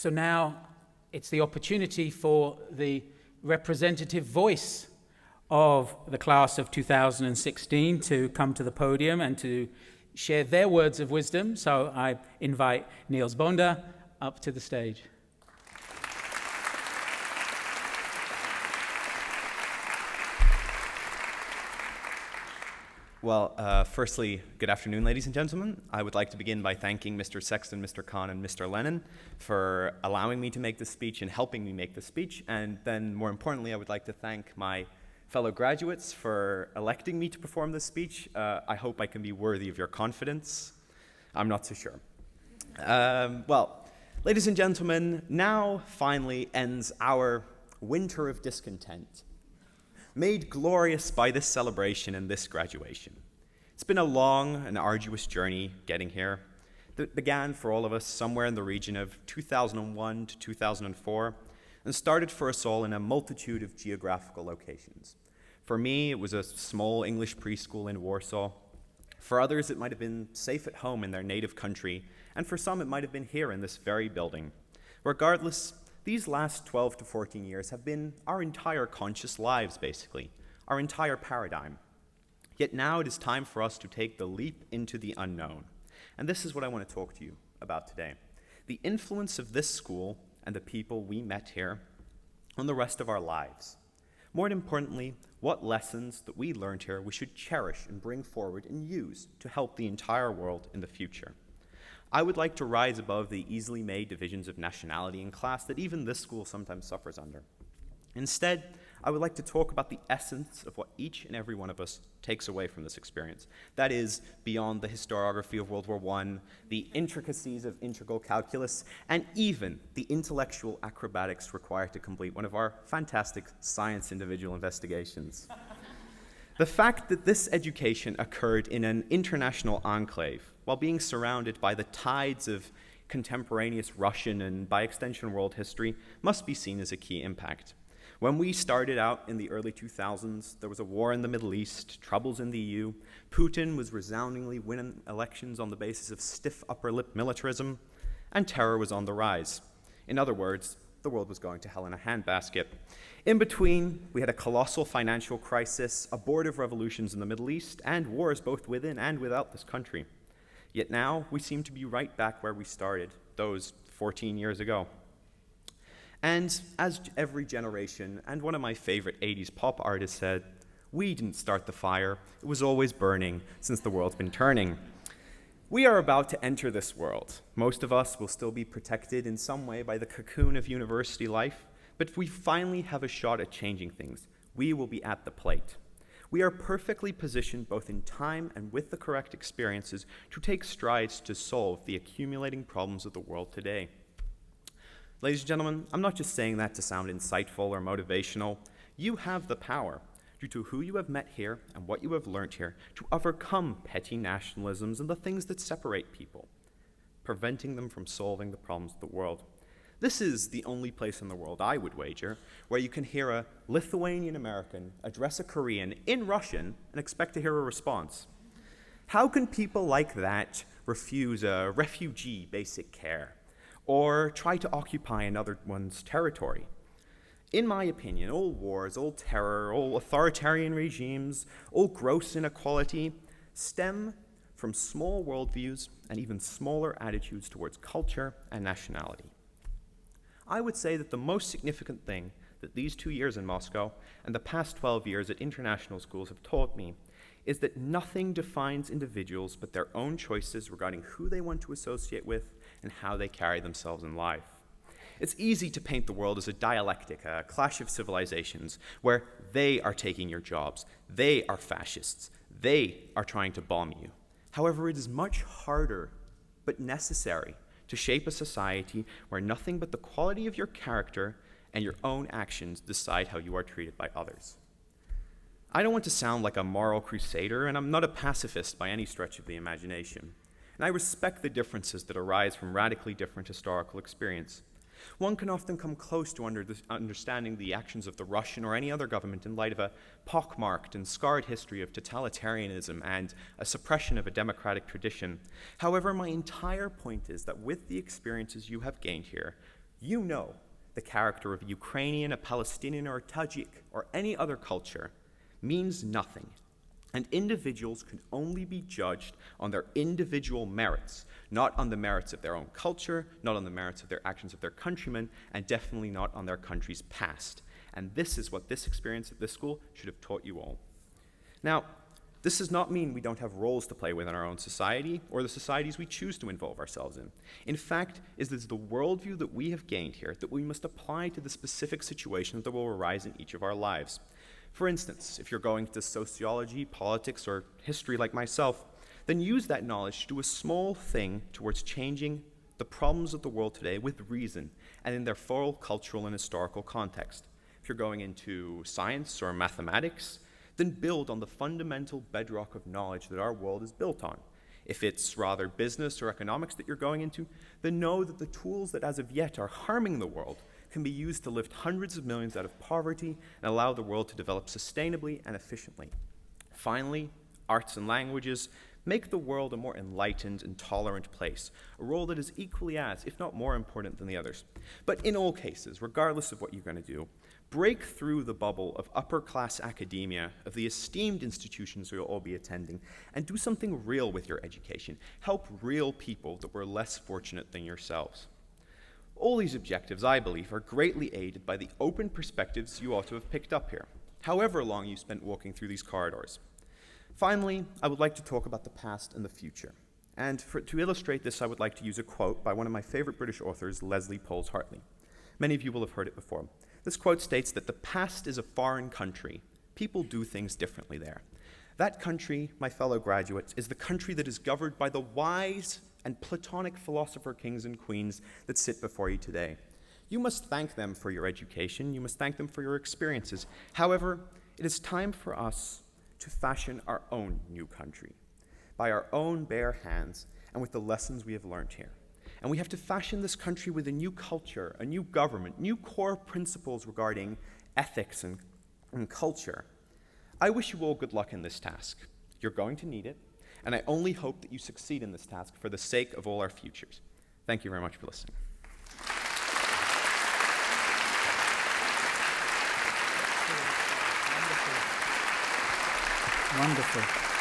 So now it's the opportunity for the representative voice of the class of 2016 to come to the podium and to share their words of wisdom. So I invite Niels Boender up to the stage. Well, firstly, good afternoon, ladies and gentlemen. I would like to begin by thanking Mr. Sexton, Mr. Kahn, and Mr. Lennon for allowing me to make this speech and helping me make this speech. And then, more importantly, I would like to thank my fellow graduates for electing me to perform this speech. I hope I can be worthy of your confidence. I'm not so sure. Well, ladies and gentlemen, now finally ends our winter of discontent, made glorious by this celebration and this graduation. It's been a long and arduous journey getting here that began for all of us somewhere in the region of 2001 to 2004 and started for us all in a multitude of geographical locations. For me, it was a small English preschool in Warsaw. For others, it might have been safe at home in their native country, and for some, it might have been here in this very building. Regardless, these last 12 to 14 years have been our entire conscious lives, basically, our entire paradigm. Yet now it is time for us to take the leap into the unknown. And this is what I want to talk to you about today. The influence of this school and the people we met here on the rest of our lives. More importantly, what lessons that we learned here we should cherish and bring forward and use to help the entire world in the future. I would like to rise above the easily made divisions of nationality and class that even this school sometimes suffers under. Instead, I would like to talk about the essence of what each and every one of us takes away from this experience. That is, beyond the historiography of World War I, the intricacies of integral calculus, and even the intellectual acrobatics required to complete one of our fantastic science individual investigations. The fact that this education occurred in an international enclave, while being surrounded by the tides of contemporaneous Russian and, by extension, world history, must be seen as a key impact. When we started out in the early 2000s, there was a war in the Middle East, troubles in the EU, Putin was resoundingly winning elections on the basis of stiff upper lip militarism, and terror was on the rise. In other words, the world was going to hell in a handbasket. In between, we had a colossal financial crisis, abortive revolutions in the Middle East, and wars both within and without this country. Yet now, we seem to be right back where we started, those 14 years ago. And as every generation, and one of my favorite 80s pop artists said, we didn't start the fire, it was always burning since the world's been turning. We are about to enter this world. Most of us will still be protected in some way by the cocoon of university life, but if we finally have a shot at changing things, we will be at the plate. We are perfectly positioned both in time and with the correct experiences to take strides to solve the accumulating problems of the world today. Ladies and gentlemen, I'm not just saying that to sound insightful or motivational. You have the power, due to who you have met here and what you have learned here, to overcome petty nationalisms and the things that separate people, preventing them from solving the problems of the world. This is the only place in the world, I would wager, where you can hear a Lithuanian American address a Korean in Russian and expect to hear a response. How can people like that refuse a refugee basic care or try to occupy another one's territory? In my opinion, all wars, all terror, all authoritarian regimes, all gross inequality stem from small worldviews and even smaller attitudes towards culture and nationality. I would say that the most significant thing that these 2 years in Moscow and the past 12 years at international schools have taught me is that nothing defines individuals but their own choices regarding who they want to associate with and how they carry themselves in life. It's easy to paint the world as a dialectic, a clash of civilizations, where they are taking your jobs, they are fascists, they are trying to bomb you. However, it is much harder, but necessary, to shape a society where nothing but the quality of your character and your own actions decide how you are treated by others. I don't want to sound like a moral crusader, and I'm not a pacifist by any stretch of the imagination. And I respect the differences that arise from radically different historical experience. One can often come close to understanding the actions of the Russian or any other government in light of a pockmarked and scarred history of totalitarianism and a suppression of a democratic tradition. However, my entire point is that with the experiences you have gained here, you know the character of a Ukrainian, a Palestinian, or a Tajik, or any other culture means nothing, and individuals can only be judged on their individual merits, not on the merits of their own culture, not on the merits of their actions of their countrymen, and definitely not on their country's past. And this is what this experience at this school should have taught you all. Now, this does not mean we don't have roles to play within our own society or the societies we choose to involve ourselves in. In fact, it is the worldview that we have gained here that we must apply to the specific situations that will arise in each of our lives. For instance, if you're going to sociology, politics, or history like myself, then use that knowledge to do a small thing towards changing the problems of the world today with reason and in their full cultural and historical context. If you're going into science or mathematics, then build on the fundamental bedrock of knowledge that our world is built on. If it's rather business or economics that you're going into, then know that the tools that as of yet are harming the world can be used to lift hundreds of millions out of poverty and allow the world to develop sustainably and efficiently. Finally, arts and languages make the world a more enlightened and tolerant place, a role that is equally as, if not more important than the others. But in all cases, regardless of what you're going to do, break through the bubble of upper-class academia, of the esteemed institutions you'll all be attending, and do something real with your education. Help real people that were less fortunate than yourselves. All these objectives, I believe, are greatly aided by the open perspectives you ought to have picked up here, however long you spent walking through these corridors. Finally, I would like to talk about the past and the future. And to illustrate this, I would like to use a quote by one of my favorite British authors, Leslie Poles Hartley. Many of you will have heard it before. This quote states that the past is a foreign country. People do things differently there. That country, my fellow graduates, is the country that is governed by the wise and Platonic philosopher kings and queens that sit before you today. You must thank them for your education. You must thank them for your experiences. However, it is time for us to fashion our own new country by our own bare hands and with the lessons we have learned here. And we have to fashion this country with a new culture, a new government, new core principles regarding ethics and culture. I wish you all good luck in this task. You're going to need it, and I only hope that you succeed in this task for the sake of all our futures. Thank you very much for listening. Wonderful.